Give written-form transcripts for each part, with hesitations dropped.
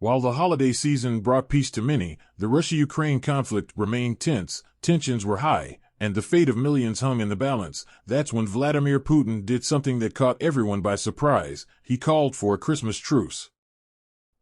While the holiday season brought peace to many, the Russia-Ukraine conflict remained tense, tensions were high, and the fate of millions hung in the balance. That's when Vladimir Putin did something that caught everyone by surprise. He called for a Christmas truce.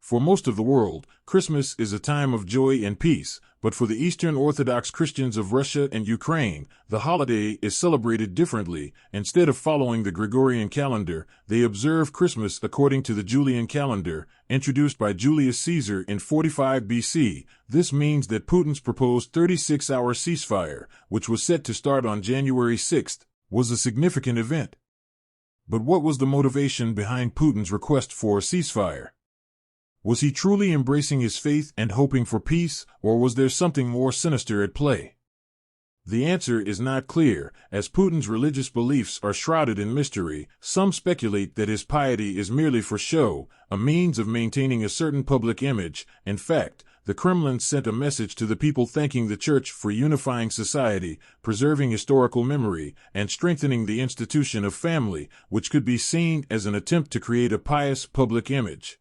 For most of the world, Christmas is a time of joy and peace, but for the Eastern Orthodox Christians of Russia and Ukraine, the holiday is celebrated differently. Instead of following the Gregorian calendar, they observe Christmas according to the Julian calendar, introduced by Julius Caesar in 45 BC. This means that Putin's proposed 36-hour ceasefire, which was set to start on January 6, was a significant event. But what was the motivation behind Putin's request for a ceasefire? Was he truly embracing his faith and hoping for peace, or was there something more sinister at play? The answer is not clear, as Putin's religious beliefs are shrouded in mystery. Some speculate that his piety is merely for show, a means of maintaining a certain public image. In fact, the Kremlin sent a message to the people thanking the Church for unifying society, preserving historical memory, and strengthening the institution of family, which could be seen as an attempt to create a pious public image.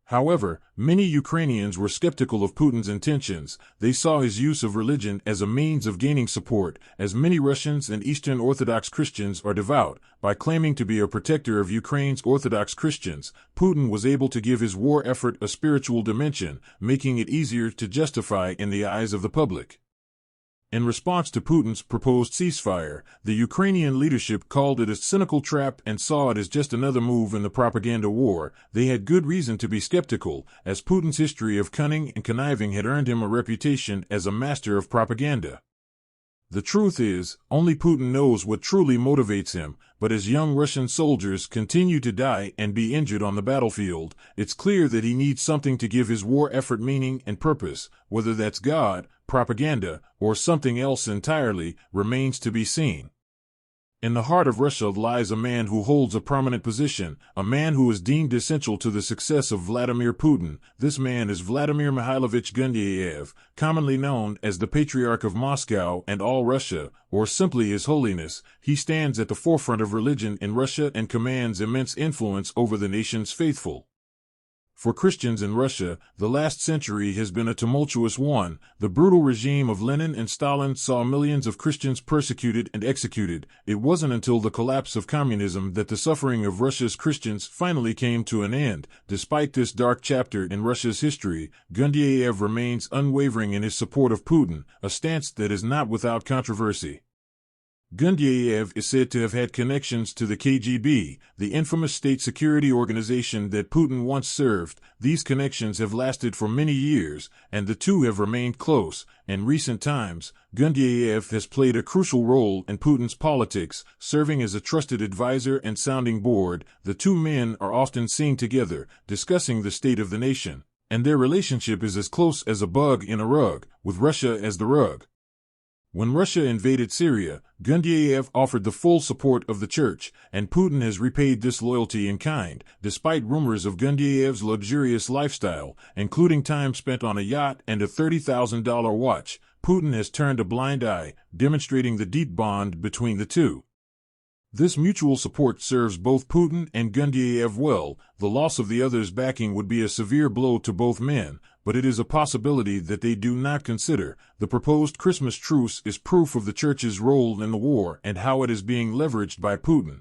However, many Ukrainians were skeptical of Putin's intentions. They saw his use of religion as a means of gaining support, as many Russians and Eastern Orthodox Christians are devout. By claiming to be a protector of Ukraine's Orthodox Christians, Putin was able to give his war effort a spiritual dimension, making it easier to justify in the eyes of the public. In response to Putin's proposed ceasefire, the Ukrainian leadership called it a cynical trap and saw it as just another move in the propaganda war. They had good reason to be skeptical, as Putin's history of cunning and conniving had earned him a reputation as a master of propaganda. The truth is, only Putin knows what truly motivates him, but as young Russian soldiers continue to die and be injured on the battlefield, it's clear that he needs something to give his war effort meaning and purpose. Whether that's God, propaganda, or something else entirely, remains to be seen. In the heart of Russia lies a man who holds a prominent position, a man who is deemed essential to the success of Vladimir Putin. This man is Vladimir Mikhailovich Gundyayev, commonly known as the Patriarch of Moscow and all Russia, or simply His Holiness. He stands at the forefront of religion in Russia and commands immense influence over the nation's faithful. For Christians in Russia, the last century has been a tumultuous one. The brutal regime of Lenin and Stalin saw millions of Christians persecuted and executed. It wasn't until the collapse of communism that the suffering of Russia's Christians finally came to an end. Despite this dark chapter in Russia's history, Gundyayev remains unwavering in his support of Putin, a stance that is not without controversy. Gundyayev is said to have had connections to the KGB, the infamous state security organization that Putin once served. These connections have lasted for many years, and the two have remained close. In recent times, Gundyayev has played a crucial role in Putin's politics, serving as a trusted advisor and sounding board. The two men are often seen together, discussing the state of the nation, and their relationship is as close as a bug in a rug, with Russia as the rug. When Russia invaded Syria, Gundyayev offered the full support of the Church, and Putin has repaid this loyalty in kind. Despite rumors of Gundayev's luxurious lifestyle, including time spent on a yacht and a $30,000 watch, Putin has turned a blind eye, demonstrating the deep bond between the two. This mutual support serves both Putin and Gundyayev well. The loss of the other's backing would be a severe blow to both men, but it is a possibility that they do not consider. The proposed Christmas truce is proof of the Church's role in the war and how it is being leveraged by Putin.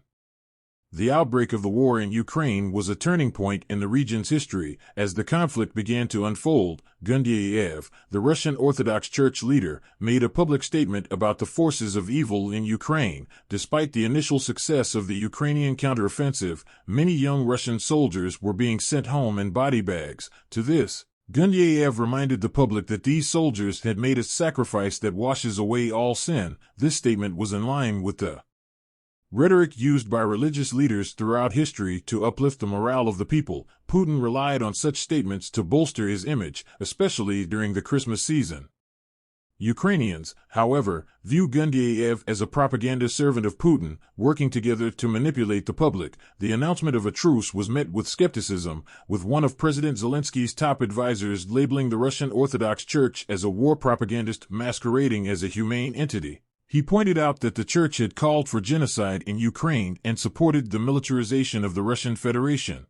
The outbreak of the war in Ukraine was a turning point in the region's history. As the conflict began to unfold, Gundyayev, the Russian Orthodox Church leader, made a public statement about the forces of evil in Ukraine. Despite the initial success of the Ukrainian counteroffensive, many young Russian soldiers were being sent home in body bags. To this, Gundyayev reminded the public that these soldiers had made a sacrifice that washes away all sin. This statement was in line with the rhetoric used by religious leaders throughout history to uplift the morale of the people. Putin relied on such statements to bolster his image, especially during the Christmas season. Ukrainians, however, view Gundyayev as a propaganda servant of Putin, working together to manipulate the public. The announcement of a truce was met with skepticism, with one of President Zelensky's top advisors labeling the Russian Orthodox Church as a war propagandist masquerading as a humane entity. He pointed out that the Church had called for genocide in Ukraine and supported the militarization of the Russian Federation.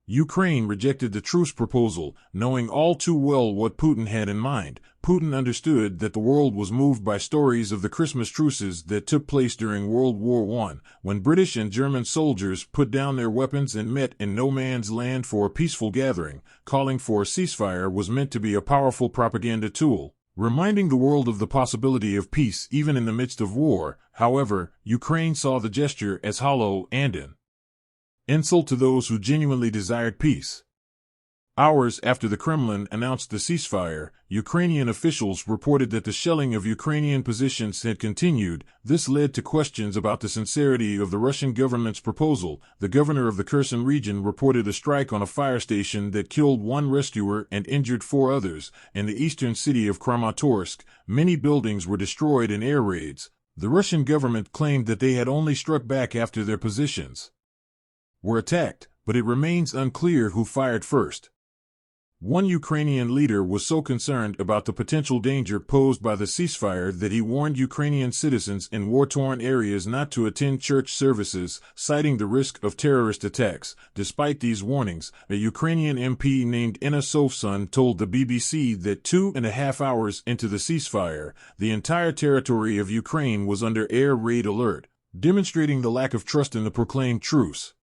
Ukraine rejected the truce proposal, knowing all too well what Putin had in mind. Putin understood that the world was moved by stories of the Christmas truces that took place during World War I, when British and German soldiers put down their weapons and met in no man's land for a peaceful gathering. Calling for a ceasefire was meant to be a powerful propaganda tool, reminding the world of the possibility of peace even in the midst of war. However, Ukraine saw the gesture as hollow and an insult to those who genuinely desired peace. Hours after the Kremlin announced the ceasefire, Ukrainian officials reported that the shelling of Ukrainian positions had continued. This led to questions about the sincerity of the Russian government's proposal. The governor of the Kherson region reported a strike on a fire station that killed one rescuer and injured 4 others. In the eastern city of Kramatorsk, many buildings were destroyed in air raids. The Russian government claimed that they had only struck back after their positions were attacked, but it remains unclear who fired first. One Ukrainian leader was so concerned about the potential danger posed by the ceasefire that he warned Ukrainian citizens in war-torn areas not to attend church services, citing the risk of terrorist attacks. Despite these warnings, a Ukrainian MP named Inna Sovsun told the BBC that 2.5 hours into the ceasefire, the entire territory of Ukraine was under air raid alert, demonstrating the lack of trust in the proclaimed truce.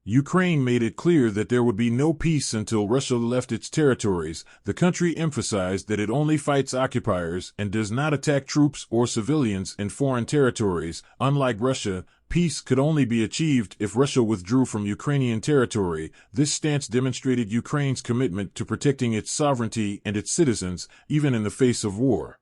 Ukraine made it clear that there would be no peace until Russia left its territories. The country emphasized that it only fights occupiers and does not attack troops or civilians in foreign territories. Unlike Russia, peace could only be achieved if Russia withdrew from Ukrainian territory. This stance demonstrated Ukraine's commitment to protecting its sovereignty and its citizens, even in the face of war.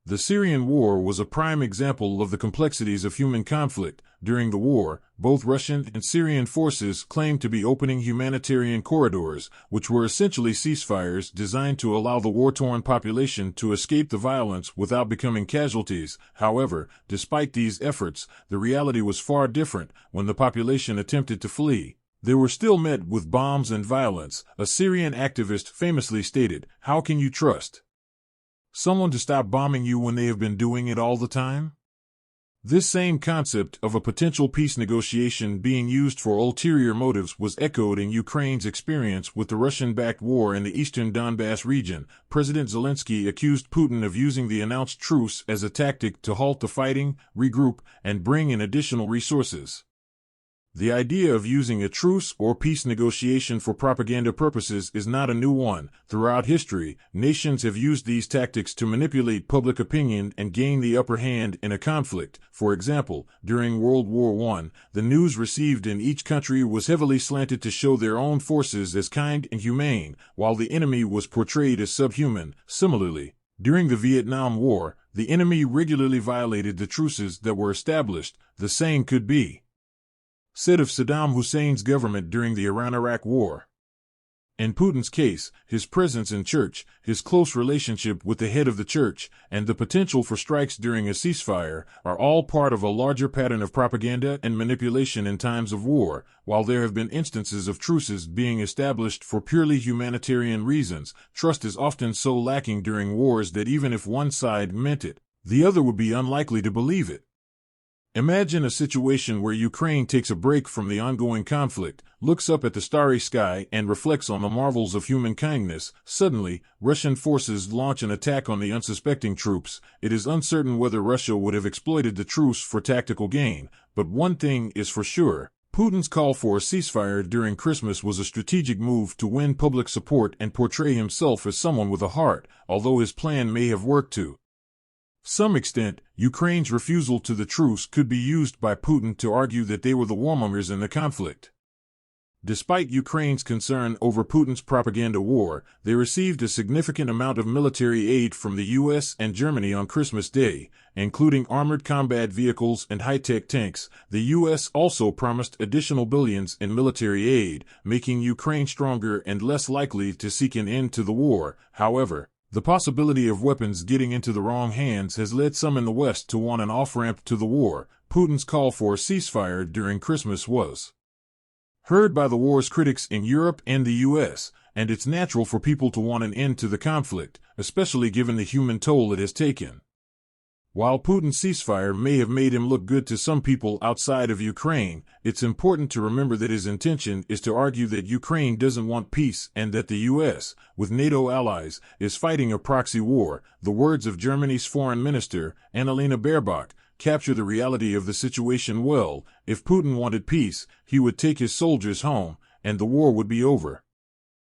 The Syrian war was a prime example of the complexities of human conflict. During the war, both Russian and Syrian forces claimed to be opening humanitarian corridors, which were essentially ceasefires designed to allow the war-torn population to escape the violence without becoming casualties. However, despite these efforts, the reality was far different. When the population attempted to flee, they were still met with bombs and violence. A Syrian activist famously stated, "How can you trust someone to stop bombing you when they have been doing it all the time?" This same concept of a potential peace negotiation being used for ulterior motives was echoed in Ukraine's experience with the Russian-backed war in the eastern Donbass region. President Zelensky accused Putin of using the announced truce as a tactic to halt the fighting, regroup, and bring in additional resources. The idea of using a truce or peace negotiation for propaganda purposes is not a new one. Throughout history, nations have used these tactics to manipulate public opinion and gain the upper hand in a conflict. For example, during World War I, the news received in each country was heavily slanted to show their own forces as kind and humane, while the enemy was portrayed as subhuman. Similarly, during the Vietnam War, the enemy regularly violated the truces that were established. The same could be said of Saddam Hussein's government during the Iran-Iraq War. In Putin's case, his presence in church, his close relationship with the head of the church, and the potential for strikes during a ceasefire are all part of a larger pattern of propaganda and manipulation in times of war. While there have been instances of truces being established for purely humanitarian reasons, trust is often so lacking during wars that even if one side meant it, the other would be unlikely to believe it. Imagine a situation where Ukraine takes a break from the ongoing conflict, looks up at the starry sky, and reflects on the marvels of human kindness. Suddenly, Russian forces launch an attack on the unsuspecting troops. It is uncertain whether Russia would have exploited the truce for tactical gain, but one thing is for sure. Putin's call for a ceasefire during Christmas was a strategic move to win public support and portray himself as someone with a heart, although his plan may have worked to some extent. Ukraine's refusal to the truce could be used by Putin to argue that they were the warmongers in the conflict. Despite Ukraine's concern over Putin's propaganda war, they received a significant amount of military aid from the U.S. and Germany on Christmas Day, including armored combat vehicles and high-tech tanks. The U.S. also promised additional billions in military aid, making Ukraine stronger and less likely to seek an end to the war. However, the possibility of weapons getting into the wrong hands has led some in the West to want an off-ramp to the war. Putin's call for a ceasefire during Christmas was heard by the war's critics in Europe and the U.S., and it's natural for people to want an end to the conflict, especially given the human toll it has taken. While Putin's ceasefire may have made him look good to some people outside of Ukraine, it's important to remember that his intention is to argue that Ukraine doesn't want peace and that the U.S., with NATO allies, is fighting a proxy war. The words of Germany's Foreign Minister, Annalena Baerbock, capture the reality of the situation well. If Putin wanted peace, he would take his soldiers home, and the war would be over.